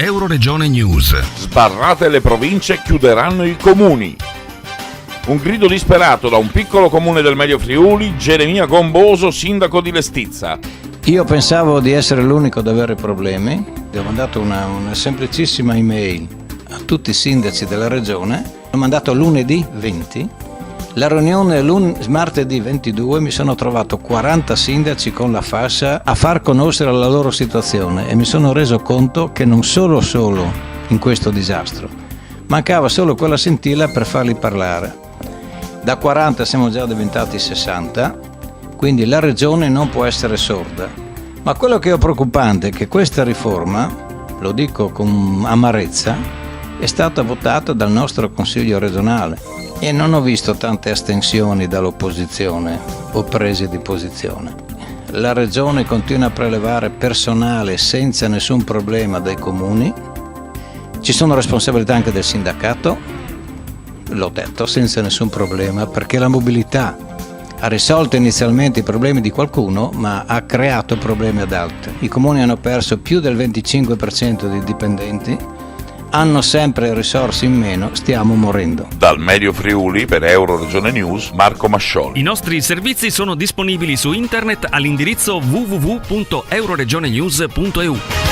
Euroregione News. Sbarrate le province, chiuderanno i comuni. Un grido disperato da un piccolo comune del Medio Friuli, Geremia Gomboso, sindaco di Lestizza. Io pensavo di essere l'unico ad avere problemi, ho mandato una semplicissima email a tutti i sindaci della regione, l'ho mandato lunedì 20, la riunione martedì 22 mi sono trovato 40 sindaci con la fascia a far conoscere la loro situazione e mi sono reso conto che non solo in questo disastro, mancava solo quella scintilla per farli parlare. Da 40 siamo già diventati 60, quindi la regione non può essere sorda. Ma quello che è preoccupante è che questa riforma, lo dico con amarezza, è stata votata dal nostro Consiglio regionale e non ho visto tante astensioni dall'opposizione o prese di posizione. La regione continua a prelevare personale senza nessun problema dai comuni, ci sono responsabilità anche del sindacato, l'ho detto, senza nessun problema, perché la mobilità ha risolto inizialmente i problemi di qualcuno, ma ha creato problemi ad altri. I comuni hanno perso più del 25% di dipendenti, hanno sempre risorse in meno, stiamo morendo. Dal Medio Friuli per Euroregione News, Marco Mascioli. I nostri servizi sono disponibili su internet all'indirizzo www.euroregionenews.eu.